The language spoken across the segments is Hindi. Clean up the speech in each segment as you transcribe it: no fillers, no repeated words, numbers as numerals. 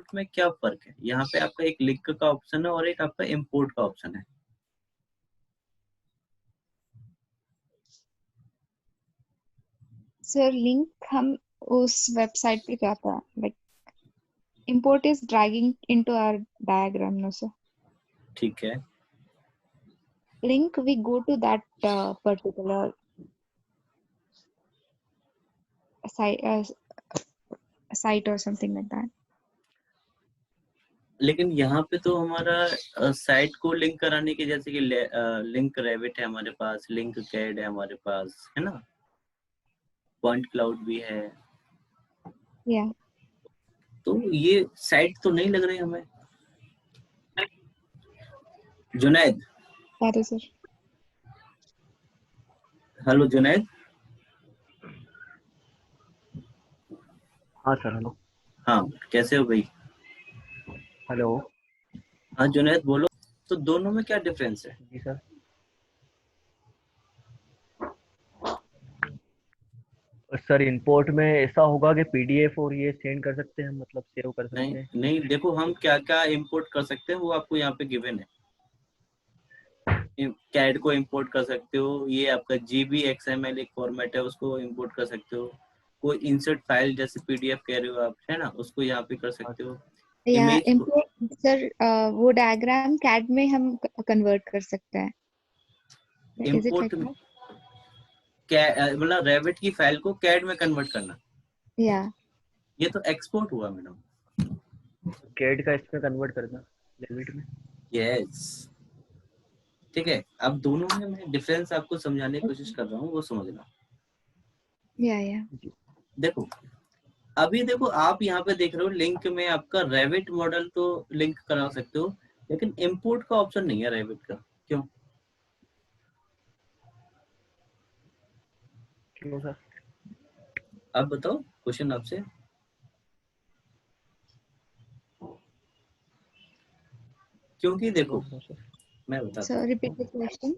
इनपुट में क्या फर्क है? यहाँ पे आपका एक लिंक का ऑप्शन है और एक आपका इंपोर्ट का ऑप्शन है। सर लिंक हम उस वेबसाइट पे जाता है, like import is dragging into our diagram, no sir. ठीक है, Link we go to that particular site or something like that. लेकिन यहाँ पे तो हमारा साइट को लिंक कराने की, जैसे कि लिंक रेविट है हमारे पास, लिंक कैड है हमारे पास, है ना, पॉइंट क्लाउड भी है। Yeah. तो ये साइट तो नहीं लग रही हमें। Junaid, That is sir. Hello Junaid. हाँ सर, हेलो। हाँ, कैसे हो भाई? हेलो। हाँ जुनैद बोलो, तो दोनों में क्या डिफरेंस है? जी सर। सर इंपोर्ट में ऐसा होगा कि पीडीएफ और ये सेंड कर सकते हैं, मतलब सेव कर सकते हैं। नहीं, देखो हम क्या क्या इंपोर्ट कर सकते हैं वो आपको यहाँ पे गिवन है। कैड को इंपोर्ट कर सकते हो, ये आपका जीबी एक्सएमएल एक फॉर्मेट है, उसको इंपोर्ट कर सकते हो। कोई इंसर्ट फाइल जैसे पीडीएफ कह रहे हो आप, है ना, उसको यहाँ पे कर सकते हो। या इमेज import सर वो डायग्राम कैड में हम कन्वर्ट कर सकते हैं। Is it import like that? मतलब रेविट की फाइल को कैड में कन्वर्ट करना। Yeah. ये तो एक्सपोर्ट हुआ मैडम। कैड का इसमें कन्वर्ट करना रेविट में। यस, ठीक है। अब दोनों में मैं डिफरेंस आपको समझाने की कोशिश कर रहा हूँ, वो समझना। Yeah. देखो, अभी देखो आप यहाँ पे देख रहे हो लिंक में आपका रेविट मॉडल तो लिंक करा सकते हो, लेकिन इंपोर्ट का ऑप्शन नहीं है रेविट का। क्यों? क्यों सर? अब बताओ, क्वेश्चन आपसे। क्योंकि देखो मैं बताता So हूँ, repeat the question.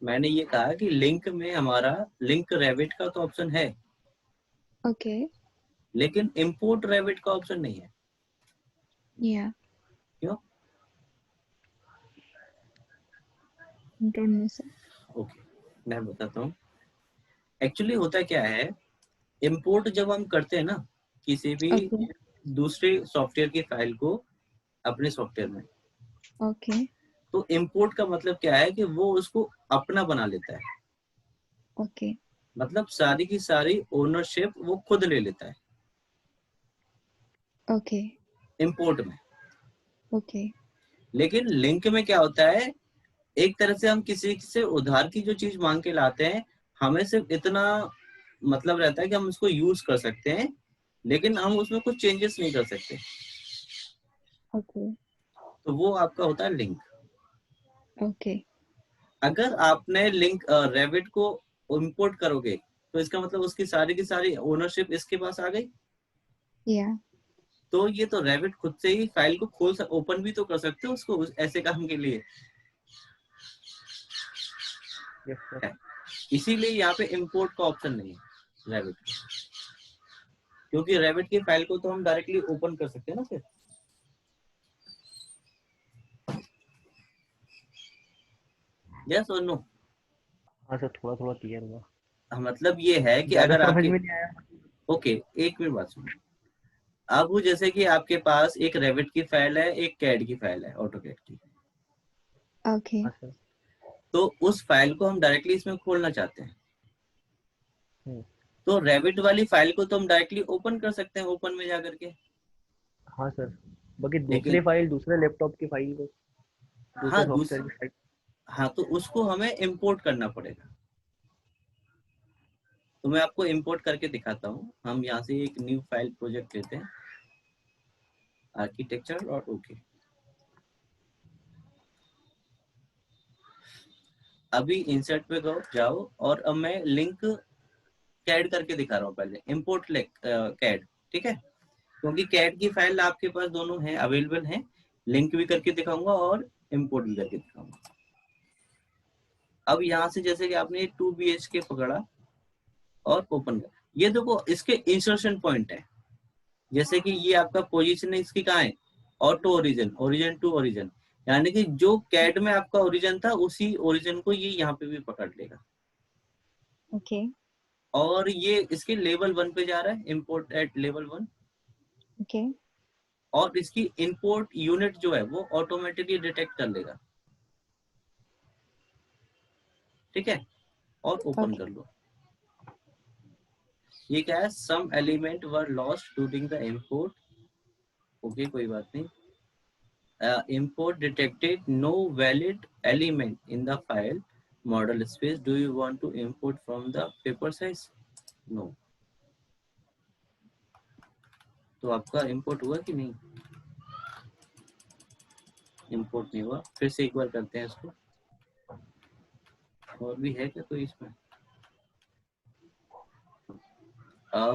मैंने ये कहा कि लिंक में हमारा लिंक रेविट का तो ऑप्शन है, Okay. लेकिन इंपोर्ट रेविट का ऑप्शन नहीं है। Yeah. क्यों? Don't know sir. ओके, मैं बताता हूँ। एक्चुअली होता क्या है, इंपोर्ट जब हम करते हैं ना किसी भी Okay. दूसरे सॉफ्टवेयर की फाइल को अपने सॉफ्टवेयर में, Okay. तो इंपोर्ट का मतलब क्या है कि वो उसको अपना बना लेता है। Okay. मतलब सारी की सारी ओनरशिप वो खुद ले लेता है Okay. इंपोर्ट में। Okay. लेकिन लिंक में क्या होता है, एक तरह से हम किसी से उधार की जो चीज मांग के लाते हैं, हमें सिर्फ इतना मतलब रहता है कि हम उसको यूज कर सकते हैं, लेकिन हम उसमें कुछ चेंजेस नहीं कर सकते। Okay. तो वो आपका होता है लिंक। Okay. अगर आपने लिंक रेविट को इंपोर्ट करोगे तो इसका मतलब उसकी सारी की सारी ओनरशिप इसके पास आ गई। Yeah. तो ये तो रेविट खुद से ही फाइल को ओपन भी तो कर सकते हो उसको ऐसे काम के लिए। इसीलिए यहाँ पे इंपोर्ट का ऑप्शन नहीं है रेविट, क्योंकि रेविट की फाइल को तो हम डायरेक्टली ओपन कर सकते हैं ना फिर। यस और नो? हाँ सर, थोड़ा थोड़ा क्लियर हुआ। मतलब ये है कि ज्यादा अगर समझ आपके, में नहीं आया। ओके एक मिनट बात सुनो। अब वो जैसे कि आपके पास एक रेविट की फाइल है, एक कैड की फाइल है, ऑटोकैड की, Okay. हाँ सर। तो उस फाइल को हम डायरेक्टली इसमें खोलना चाहते हैं, तो रेविट वाली फाइल को तो हम डायरेक्टली ओपन कर सकते हैं ओपन में जाकर के। हाँ सर, बाकी दूसरे लेकिन फाइल, दूसरे लैपटॉप की फाइल को, दूसरे हाँ सॉफ्टवेयर की फाइल। हाँ, तो उसको हमें इंपोर्ट करना पड़ेगा। तो मैं आपको इंपोर्ट करके दिखाता हूँ। हम यहाँ से एक न्यू फाइल प्रोजेक्ट लेते हैं, आर्किटेक्चर और ओके। अभी इंसर्ट पे जाओ और अब मैं लिंक कैड करके दिखा रहा हूँ। पहले इंपोर्ट कैड, ठीक है, क्योंकि कैड की फाइल आपके पास दोनों है, अवेलेबल है। लिंक भी करके दिखाऊंगा और इंपोर्ट भी करके दिखाऊंगा। अब यहाँ से जैसे कि आपने 2 BHK पकड़ा और ओपन कर, ये देखो इसके इंसर्शन पॉइंट है। जैसे कि ये आपका पोजीशन है इसकी कहाँ है, auto origin, origin to origin, यानी कि जो कैड में आपका ओरिजिन था उसी ओरिजिन को ये यहाँ पे भी पकड़ लेगा। ओके और ये इसके लेवल 1 पे जा रहा है, इंपोर्ट एट लेवल 1, ओके और इसकी इंपोर्ट यूनिट जो है वो ऑटोमेटिकली डिटेक्ट कर लेगा। ठीक है, और ओपन ओके कर लो। ये क्या है, some element were lost during the import. Okay कोई बात नहीं। Import detected no valid element in the file model space. Do you want to import from the paper size? No. तो आपका import हुआ कि नहीं? Import नहीं हुआ। फिर से एक बार करते हैं इसको। और भी है क्या कोई इसमें?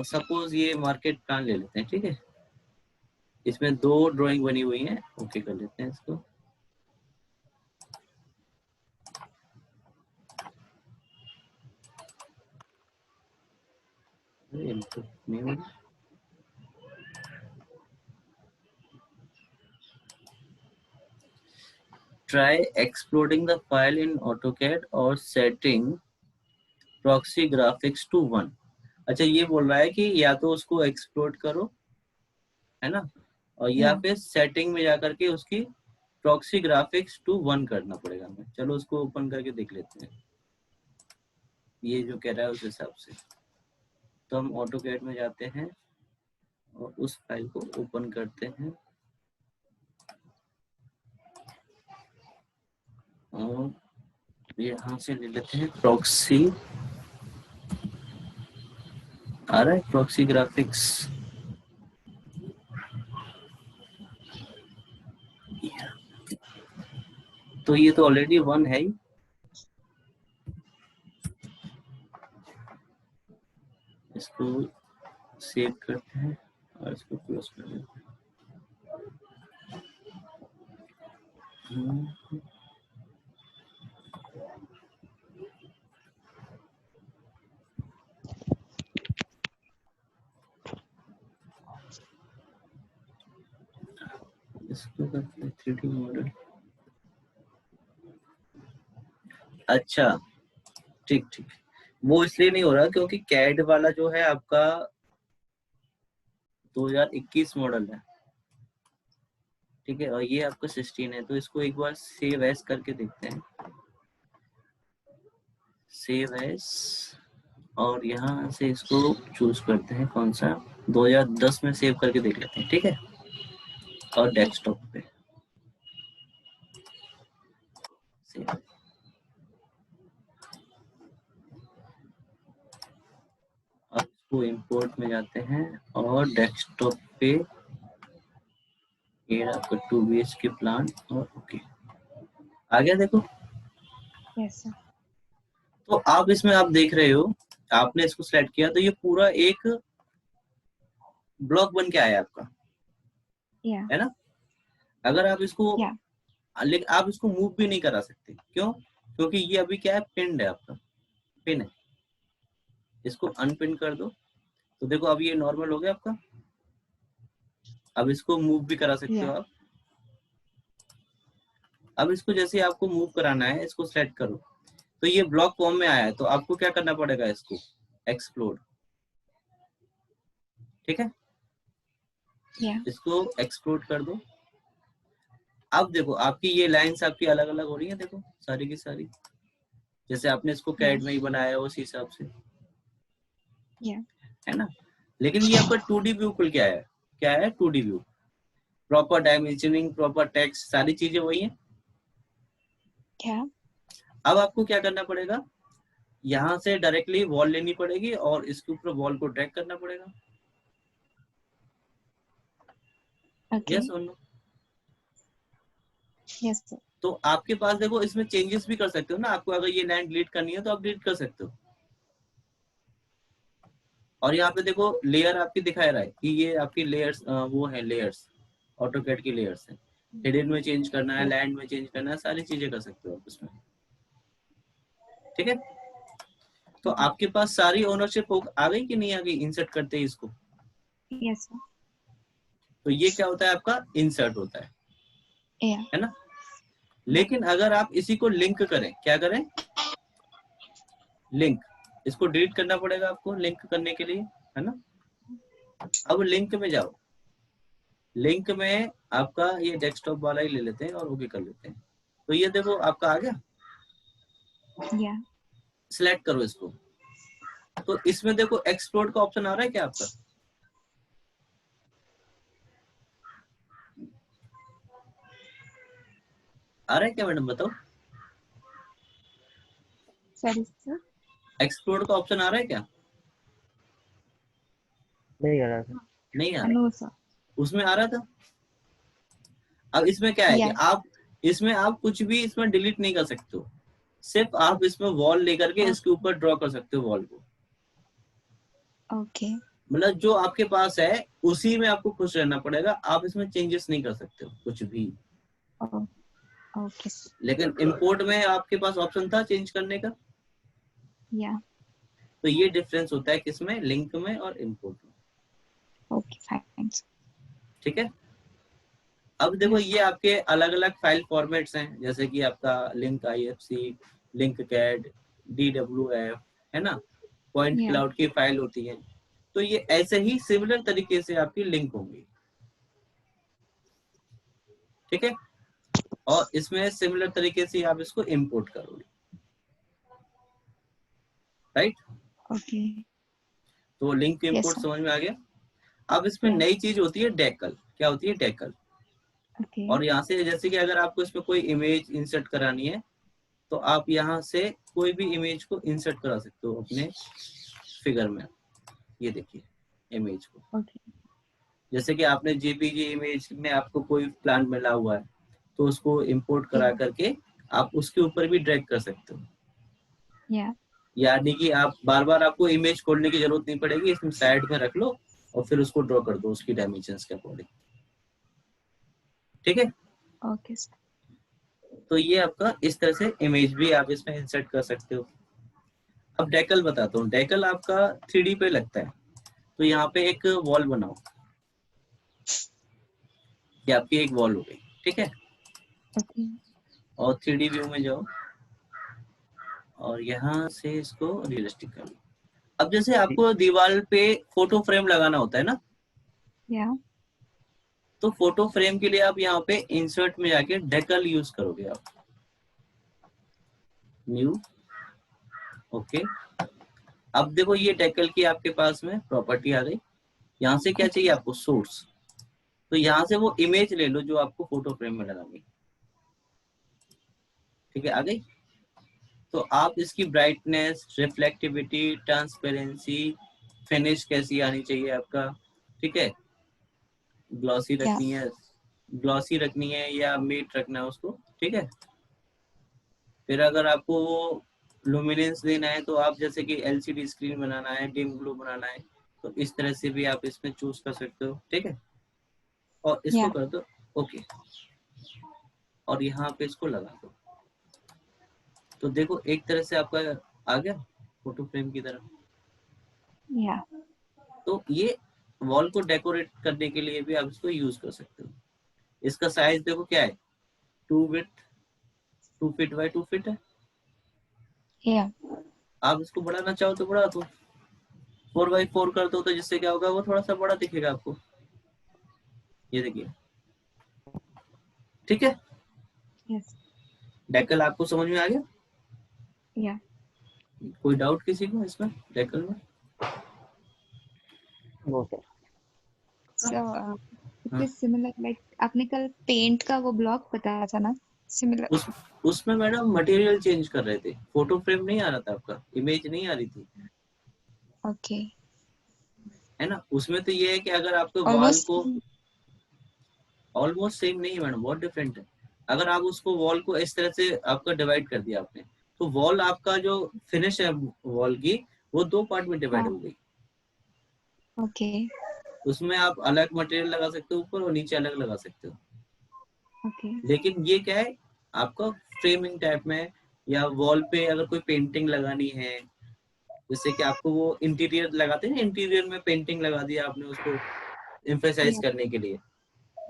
सपोज ये मार्केट प्लान ले लेते हैं, ठीक है? इसमें 2 ड्राइंग बनी हुई हैं। ओके कर लेते हैं इसको। इनपुट नहीं हुआ। Try exporting the file in AutoCAD or setting proxy graphics to 1। अच्छा ये बोल रहा है कि या तो उसको एक्सप्लोर करो, है ना, और या या फिर सेटिंग में जाकर के उसकी प्रॉक्सी ग्राफिक्स टू 1 करना पड़ेगा हमें। चलो उसको ओपन करके देख लेते हैं ये जो कह रहा है उस हिसाब से। तो हम ऑटोकैड में जाते हैं और उस फाइल को ओपन करते हैं और यहाँ से ले लेते हैं प्रॉक्सी। आ रहा है प्रॉक्सी ग्राफिक्स। तो ये तो ऑलरेडी 1 है ही। इसको सेव करते हैं और इसको क्लोज कर देते हैं। इसको करते हैं 3D मॉडल। अच्छा ठीक ठीक, वो इसलिए नहीं हो रहा क्योंकि कैड वाला जो है आपका 2021 मॉडल है, ठीक है, और ये आपका 16 है। तो इसको एक बार सेव एज करके देखते हैं, सेव एज, और यहाँ से इसको चूज करते हैं कौन सा, 2010 में सेव करके देख लेते हैं, ठीक है, और डेस्कटॉप पे सेव। अब इसको इंपोर्ट में जाते हैं और डेस्कटॉप पे ये आपका 2 BHK प्लान, और ओके आ गया देखो। यस सर तो आप इसमें आप देख रहे हो, आपने इसको सेलेक्ट किया तो ये पूरा एक ब्लॉक बन के आया आपका, या है ना। अगर आप इसको, या लेकिन आप इसको मूव भी नहीं करा सकते, क्यों? क्योंकि ये अभी क्या है, पिन है आपका, पिन है। इसको अनपिन कर दो तो देखो अब ये नॉर्मल हो गया आपका। अब इसको मूव भी करा सकते हो या आप। अब इसको जैसे आपको मूव कराना है, इसको सेलेक्ट करो तो ये ब्लॉक फॉर्म में आया है, तो आपको क्या करना पड़ेगा, इसको एक्सप्लोर, ठीक है, या इसको एक्सप्लोर कर दो। अब देखो आपकी ये लाइंस आपकी अलग अलग हो रही है, देखो सारी की सारी, जैसे आपने इसको या कैड में ही बनाया उस हिसाब से, या है ना। लेकिन ये आपका 2D व्यू खुल के आया है, क्या है 2D view, proper dimensioning, proper text, सारी चीजें वही हैं। क्या अब आपको क्या करना पड़ेगा, यहाँ से डायरेक्टली वॉल लेनी पड़ेगी और इसके ऊपर वॉल को ड्रैग करना पड़ेगा। ओके यस और नो? यस सर तो आपके पास देखो इसमें चेंजेस भी कर सकते हो ना, आपको अगर ये लाइन डिलीट करनी है तो आप डिलीट कर सकते हो। और यहाँ पे देखो लेयर आपकी दिखा रहा है कि ये आपकी लेयर्स, वो है लेयर्स, ऑटोकैड की लेयर्स है। हिडन में चेंज करना है, लैंड में चेंज करना है, सारी चीजें कर सकते हो आप इसमें, ठीक है। तो आपके पास सारी ओनरशिप आ गई कि नहीं आ गई इंसर्ट करते ही इसको? यस सर तो ये क्या होता है आपका इंसर्ट होता है, Yeah. है ना। लेकिन अगर आप इसी को लिंक करें, क्या करें, लिंक, इसको डिलीट करना पड़ेगा आपको लिंक करने के लिए, है ना। अब लिंक में जाओ, लिंक में आपका ये डेस्कटॉप वाला ही ले लेते हैं और ओके कर लेते हैं। तो ये देखो आपका आ गया, Yeah. सिलेक्ट करो इसको। तो इसमें देखो एक्सप्लोर का ऑप्शन आ रहा है क्या आपका, आ रहा है क्या मैडम, बताओ। Sorry, sir. एक्सप्लोर का ऑप्शन आ रहा है क्या, नहीं आ रहा था। नहीं आ रहा, No, sir. उसमें आ रहा था। अब इसमें क्या है कि Yeah. आप इसमें आप कुछ भी इसमें डिलीट नहीं कर सकते हो, सिर्फ आप इसमें वॉल लेकर के इसके ऊपर ड्रॉ कर सकते हो वॉल को। Okay. मतलब जो आपके पास है उसी में आपको खुश रहना पड़ेगा, आप इसमें चेंजेस नहीं कर सकते हो कुछ भी। Oh, okay. Sir. लेकिन इंपोर्ट में आपके पास ऑप्शन था चेंज करने का। Yeah. तो ये डिफरेंस होता है किसमें, लिंक में और इंपोर्ट में, Okay, fine. Sir. ठीक है। अब देखो Yes. ये आपके अलग अलग फाइल फॉर्मेट्स हैं, जैसे कि आपका link IFC, link CAD, DWF, है ना, पॉइंट Yeah. क्लाउड की फाइल होती है। तो ये ऐसे ही सिमिलर तरीके से आपकी लिंक होंगी, ठीक है। और इसमें सिमिलर तरीके से आप इसको इंपोर्ट करोगे, राइट। Okay. तो लिंक Yes, इंपोर्ट sir. समझ में आ गया। अब इसमें Yeah. नई चीज होती है डेकल। क्या होती है, डेकल। Okay. और यहाँ से जैसे कि अगर आपको इसमें कोई इमेज इंसर्ट करानी है तो आप यहाँ से कोई भी इमेज को इंसर्ट करा सकते हो अपने फिगर में। ये देखिए इमेज को, Okay. जैसे कि आपने JPG इमेज में आपको कोई प्लांट मिला हुआ है तो उसको इंपोर्ट करा Yeah. करके आप उसके ऊपर भी ड्रैग कर सकते हो। Yeah. यानी कि आप बार बार आपको इमेज खोलने की जरूरत नहीं पड़ेगी, इसमें साइड में रख लो और फिर उसको ड्रॉ कर दो उसकी डायमेंशंस के अकॉर्डिंग, ठीक है। Okay, sir. तो ये आपका इस तरह से इमेज भी आप इसमें इंसर्ट कर सकते हो। अब डेकल बताता हूँ। डेकल आपका 3D पे लगता है। तो यहाँ पे एक वॉल बनाओ, ये आपकी एक वॉल हो गई, ठीक है। Okay. और 3D व्यू में जाओ और यहाँ से इसको रियलिस्टिक कर लो। अब जैसे आपको दीवार पे फोटो फ्रेम लगाना होता है ना, Yeah. तो फोटो फ्रेम के लिए आप यहाँ पे इंसर्ट में जाके डेकल यूज करोगे आप, न्यू, ओके। अब देखो ये डेकल की आपके पास में प्रॉपर्टी आ गई। यहाँ से क्या चाहिए आपको, सोर्स। तो यहाँ से वो इमेज ले लो जो आपको फोटो फ्रेम में लगानी, ठीक है, आ गई। तो आप इसकी ब्राइटनेस, रिफ्लेक्टिविटी, ट्रांसपेरेंसी, फिनिश कैसी आनी चाहिए आपका, ठीक है, ग्लॉसी Yeah. रखनी है, ग्लॉसी रखनी है या मेट रखना है उसको, ठीक है। फिर अगर आपको लुमिनेंस देना है तो आप जैसे कि LCD स्क्रीन बनाना है, डिम ब्लू बनाना है, तो इस तरह से भी आप इसमें चूज कर सकते हो, ठीक है। और इसको Yeah. कर दो ओके, और यहाँ पे इसको लगा दो। तो देखो एक तरह से आपका आ गया फोटो फ्रेम की तरह। Yeah. तो ये वॉल को डेकोरेट करने के लिए भी आप इसको यूज कर सकते हो। इसका साइज देखो क्या है, 2 फीट बाय 2 फीट है। Yeah. आप इसको बढ़ाना चाहो तो बढ़ा दो, 4x4 कर दो, तो जिससे क्या होगा वो थोड़ा सा बड़ा दिखेगा आपको। ये देखिए, ठीक है। Yes. डेकल आपको समझ में आ गया, Yeah. कोई डाउट किसी को इसमें डेकल में? No sir. So, it हाँ। is similar like आपने कल पेंट का वो ब्लॉक बताया था ना, similar. उसमें मैडम मटेरियल चेंज कर रहे थे, फोटो फ्रेम नहीं आ रहा था आपका, इमेज नहीं आ रही थी, Okay. है ना। उसमें तो ये है कि अगर आपको वॉल Almost. को ऑलमोस्ट सेम नहीं है मैडम, बहुत डिफरेंट है। अगर आप उसको वॉल को इस तरह से आपका डिवाइड कर दिया आपने, तो वॉल आपका जो फिनिश है वॉल की वो 2 पार्ट में डिवाइड हाँ. हो गई। Okay. उसमें आप अलग मटेरियल लगा सकते हो ऊपर और नीचे अलग लगा सकते हो। Okay. लेकिन ये क्या है आपका फ्रेमिंग टाइप में, या वॉल पे अगर कोई पेंटिंग लगानी है, जैसे कि आपको वो इंटीरियर लगाते हैं ना, इंटीरियर में पेंटिंग लगा दिया आपने उसको एम्फेसाइज Yeah. करने के लिए,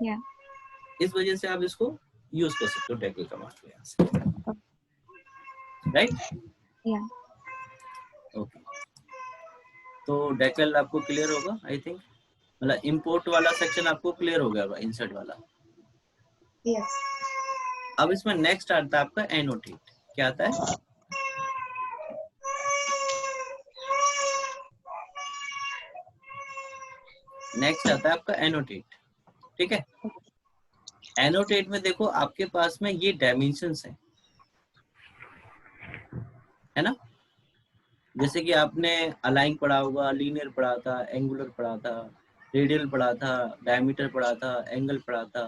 Yeah. इस वजह से आप इसको यूज कर सकते हो डेकल कमांड को यहाँ से, राइट? Yeah. ओके, तो डेकल आपको क्लियर होगा आई थिंक, मतलब इंपोर्ट वाला सेक्शन आपको क्लियर हो गया होगा, इंसर्ट वाला। Yes. अब इसमें नेक्स्ट आता है आपका एनोटेट। क्या आता है? नेक्स्ट आता है आपका एनोटेट, ठीक है? एनोटेट में देखो आपके पास में ये डायमेंशंस है ना? जैसे कि आपने अलाइन पढ़ा होगा, लीनियर पढ़ा था, एंगुलर पढ़ा था, रेडियल पढ़ा था, डायमीटर पढ़ा था, एंगल पढ़ा था,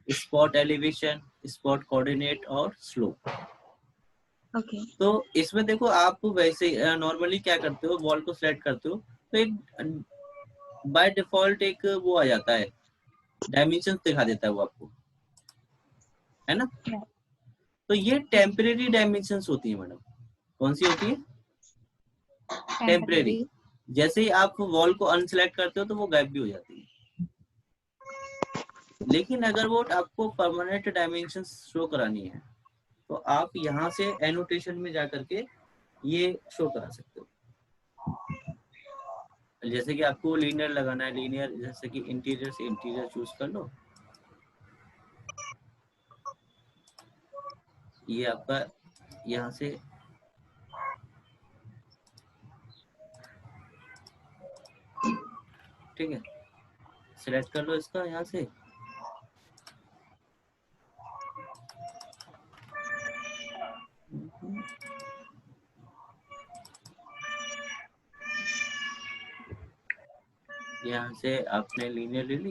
स्पॉट एलिवेशन, स्पॉट कोऑर्डिनेट और स्लोप। Okay. तो इसमें देखो आप वैसे नॉर्मली क्या करते हो, वॉल को सिलेक्ट करते हो तो एक बाय डिफॉल्ट एक वो आ जाता है, डायमेंशंस दिखा देता है वो आपको, है ना? Yeah. तो ये टेम्परेरी डायमेंशंस होती है मैडम। कौन सी होती है? टेम्परेरी। जैसे ही आप वॉल को अनसिलेक्ट करते हो तो वो गायब भी हो जाती है। लेकिन अगर वो आपको परमानेंट डायमेंशंस शो करानी है तो आप यहाँ से एनोटेशन में जाकर के ये शो करा सकते हो। जैसे कि आपको लीनियर लगाना है, लीनियर जैसे कि इंटीरियर से इंटीरियर चूज कर लो, ये आपका यहाँ से ठीक है, सिलेक्ट कर लो इसका यहाँ से, यहाँ से आपने लीनियर ले ली,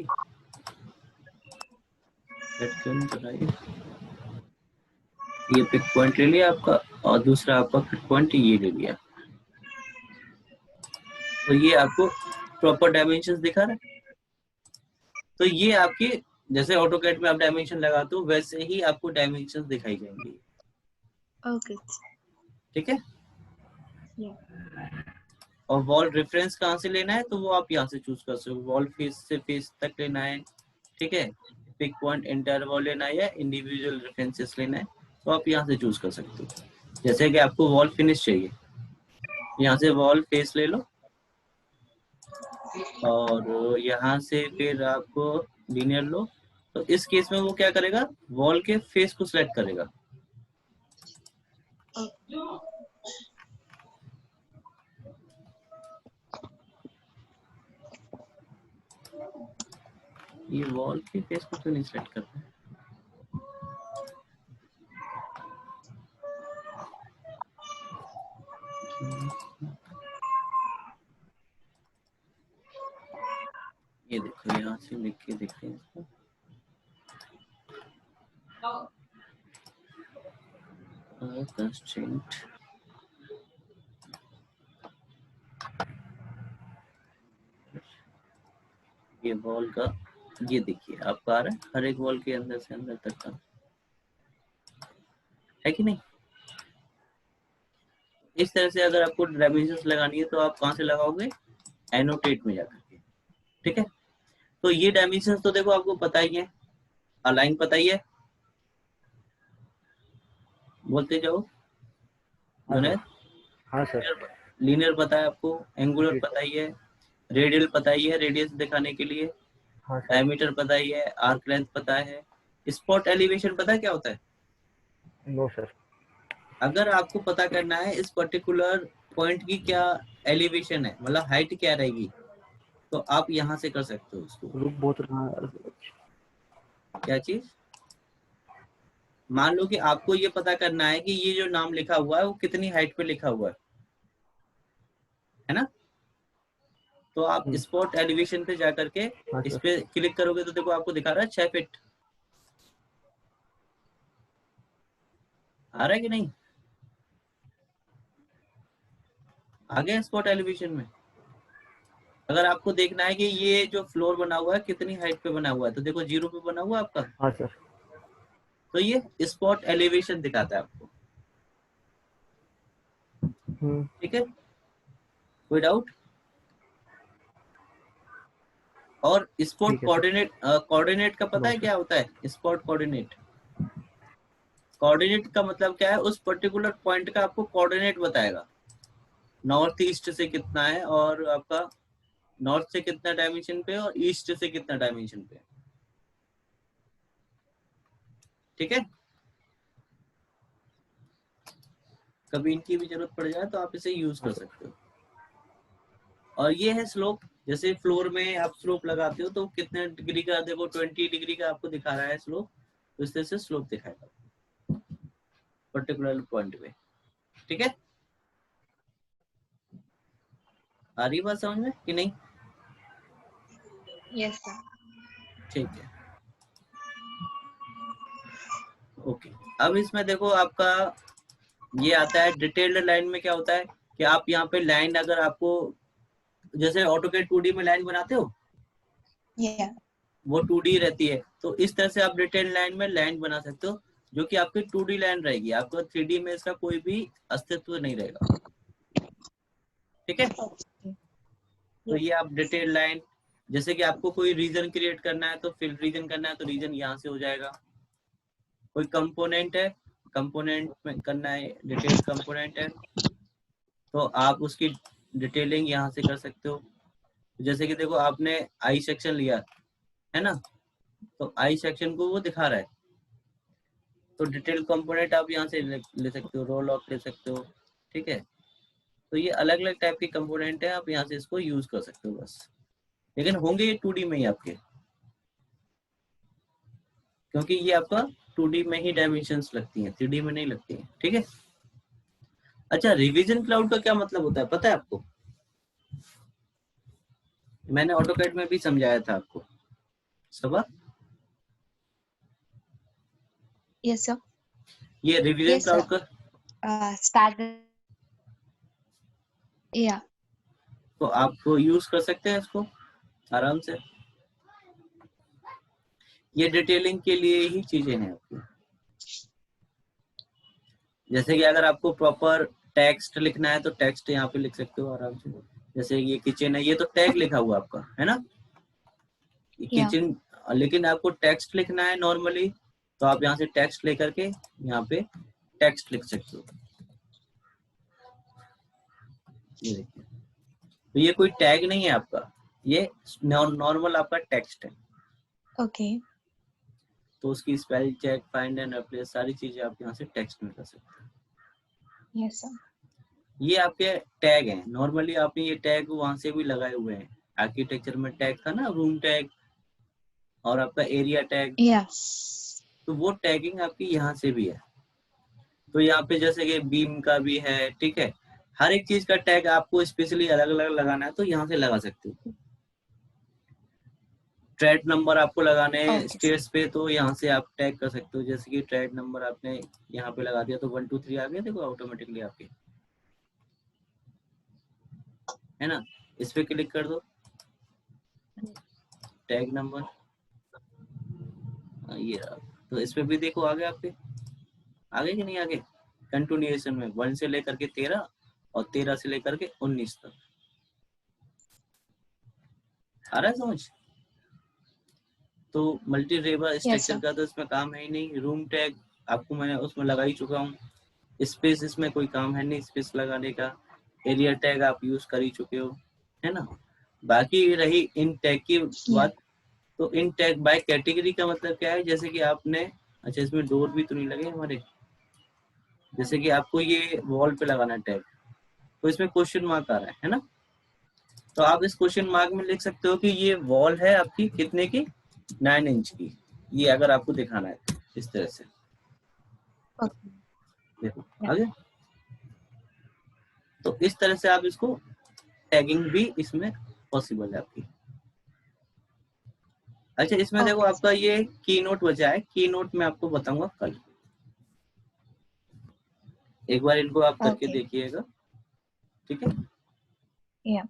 ये पिक पॉइंट ले लिया आपका, और दूसरा आपका पिक पॉइंट ये ले लिया, तो ये आपको प्रॉपर डायमेंशंस दिखा रहा है। तो ये आपकी जैसे ऑटोकैड में आप डायमेंशन लगाते हो वैसे ही आपको डायमेंशंस दिखाई जाएंगी। Okay. ठीक है? Yeah. और वॉल रेफरेंस कहाँ से लेना है तो वो आप यहाँ से चूज कर सकते हो, वॉल फेस से फेस तक लेना है, ठीक है, पिक पॉइंट इंटरवल लेना है या इंडिविजुअल रेफरेंसेस लेना है, तो आप यहाँ से चूज कर सकते हो। जैसे कि आपको वॉल फिनिश चाहिए, यहाँ से वॉल फेस ले लो, और यहाँ से फिर आपको लीनियर लो। तो इस केस में वो क्या करेगा, वॉल के फेस को सिलेक्ट करेगा। ये वॉल के फेस को क्यों नहीं सिलेक्ट करता है? ये देखो यहाँ से लिख के देखते हैं इसको, कंस्ट्रेंट ये वॉल का, ये देखिए आपका आ रहा है हर एक वॉल के अंदर से अंदर तक का, है कि नहीं? इस तरह से अगर आपको डायमेंशंस लगानी है तो आप कहाँ से लगाओगे, एनोटेट में जाकर के, ठीक है? तो ये डायमेंशंस तो देखो आपको पता ही है, अलाइन पता ही है, बोलते जाओ। जुनैद, हाँ सर, लीनियर पता है आपको, एंगुलर पता ही है, रेडियल पता ही है रेडियस दिखाने के लिए, हाँ सर, डायमीटर पता ही है, आर्क लेंथ पता है, स्पॉट एलिवेशन पता है क्या होता है? नो सर, अगर आपको पता करना है इस पर्टिकुलर पॉइंट की क्या एलिवेशन है, मतलब हाइट क्या रहेगी, तो आप यहाँ से कर सकते हो उसको। रुक बहुत रहा। क्या चीज? मान लो कि आपको ये पता करना है कि ये जो नाम लिखा हुआ है वो कितनी हाइट पे लिखा हुआ है ना? तो आप स्पॉट एलिवेशन पे जाकर के हाँ इस सर, पे क्लिक करोगे तो देखो आपको दिखा रहा है 6 फीट, आ रहा है कि नहीं? आ गया स्पॉट एलिवेशन में। अगर आपको देखना है कि ये जो फ्लोर बना हुआ है कितनी हाइट पे बना हुआ है, तो देखो 0 पे बना हुआ है आपका, हाँ सर, तो ये स्पॉट एलिवेशन दिखाता है आपको। ठीक है, कोई डाउट? और स्पॉट ठीक है, कोऑर्डिनेट, कोऑर्डिनेट का पता है नोट। क्या होता है? स्पॉट कोऑर्डिनेट, कोऑर्डिनेट का मतलब क्या है? उस पर्टिकुलर पॉइंट का आपको कोऑर्डिनेट बताएगा, नॉर्थ ईस्ट से कितना है और आपका नॉर्थ से कितना डायमेंशन पे और ईस्ट से कितना डायमेंशन पे, ठीक है। कभी इनकी भी जरूरत पड़ जाए तो आप इसे यूज कर सकते हो। और ये है स्लोप, जैसे फ्लोर में आप स्लोप लगाते हो तो कितने डिग्री का, देखो 20 डिग्री का आपको दिखा रहा है स्लोप, तो इस तरह से स्लोप दिखाएगा पर्टिकुलर पॉइंट पे, ठीक है। आ रही बात समझ में कि नहीं? Yes, sir. ठीक है, ओके। अब इसमें देखो आपका ये आता है डिटेल्ड लाइन में। क्या होता है कि आप यहाँ पे लाइन, अगर आपको जैसे ऑटोकैड 2D में लाइन बनाते हो, Yeah. वो 2D रहती है, तो इस तरह से आप डिटेल लाइन में लाइन बना सकते हो, जो कि आपकी 2D लाइन रहेगी। आपको 3D में इसका कोई भी अस्तित्व नहीं रहेगा, ठीक है। Okay. तो ये आप डिटेल लाइन, जैसे कि आपको कोई रीजन क्रिएट करना है तो फिल रीजन करना है तो रीजन यहाँ से हो जाएगा। कोई कंपोनेंट है, कंपोनेंट में करना है, डिटेल कंपोनेंट है, तो आप उसकी डिटेलिंग यहाँ से कर सकते हो। जैसे कि देखो आपने आई सेक्शन लिया है ना, तो आई सेक्शन को वो दिखा रहा है, तो डिटेल कंपोनेंट आप यहाँ से ले सकते हो, रोल ऑफ ले सकते हो, ठीक है। तो ये अलग अलग टाइप के कंपोनेंट है, आप यहाँ से इसको यूज कर सकते हो बस, लेकिन होंगे ये 2D में ही आपके, क्योंकि ये आपका 2D में ही डायमेंशंस लगती हैं, 3D में नहीं लगती हैं, ठीक है। अच्छा, रिवीजन क्लाउड का क्या मतलब होता है पता है आपको? मैंने ऑटोकैड में भी समझाया था आपको, सबा। Yes, sir. ये रिवीजन Yes, क्लाउड sir. का, Start. Yeah. तो आप यूज कर सकते हैं इसको आराम से। ये डिटेलिंग के लिए ही चीजें हैं आपकी। जैसे कि अगर आपको प्रॉपर टेक्स्ट लिखना है तो टेक्स्ट यहाँ पे लिख सकते हो आराम से। जैसे ये किचन है, ये तो टैग लिखा हुआ आपका है ना, ये Yeah. किचन, लेकिन आपको टेक्स्ट लिखना है नॉर्मली, तो आप यहाँ से टेक्स्ट लेकर के यहाँ पे टेक्स्ट लिख सकते हो। ये देखिए, तो ये कोई टैग नहीं है आपका, ये नॉर्मल आपका टेक्स्ट है। Okay. तो उसकी spell check, find and replace, सारी चीजें आप यहाँ से टेक्स्ट में कर सकते हो। Yes, sir. ये आपके टैग हैं, नॉर्मली आपने ये टैग वहां से भी लगाए हुए हैं। आर्किटेक्चर में टैग था ना, रूम टैग और आपका एरिया टैग, Yeah. तो वो टैगिंग आपकी यहाँ से भी है। तो यहाँ पे जैसे कि बीम का भी है, ठीक है, हर एक चीज का टैग आपको स्पेशली अलग अलग लगाना है तो यहाँ से लगा सकते हो। ट्रेड नंबर आपको लगाने हैं Okay, sir. स्टेट्स पे, तो यहाँ से आप टैग कर सकते हो। जैसे कि ट्रेड नंबर आपने यहाँ पे लगा दिया तो 1 2 3 आ गया, देखो ऑटोमेटिकली आपके, है ना। इस पे क्लिक कर दो, टैग नंबर, ये रहा। तो इस पे भी देखो आगे आपके, आगे कि नहीं आगे, कंटिन्यूएशन में 1 से लेकर के 13 और 13 से लेकर के 19 तक। आ रहा है समझ? तो मल्टी लेवल स्ट्रक्चर sir. का तो इसमें काम है ही नहीं। रूम टैग आपको मैं उसमें लगा ही चुका हूँ। स्पेस इसमें कोई काम है नहीं स्पेस लगाने का। एरिया टैग आप यूज कर ही चुके हो, है ना। बाकी रही इन टैग की बात, तो इन टैग बाय कैटेगरी का मतलब क्या है? जैसे कि आपने, अच्छा इसमें डोर भी तो नहीं लगे हमारे, जैसे कि आपको ये वॉल पे लगाना टैग, तो इसमें क्वेश्चन मार्क आ रहा है ना, तो आप इस क्वेश्चन मार्क में लिख सकते हो कि ये वॉल है आपकी कितने की, 9 इंच की, ये अगर आपको दिखाना है इस तरह से। Okay. देखो Yeah. आगे, तो इस तरह से आप इसको टैगिंग भी इसमें पॉसिबल है आपकी। अच्छा इसमें देखो Okay. आपका ये की नोट बचा है, की नोट मैं आपको बताऊंगा कल, एक बार इनको आप करके Okay. देखिएगा, ठीक है। Yeah.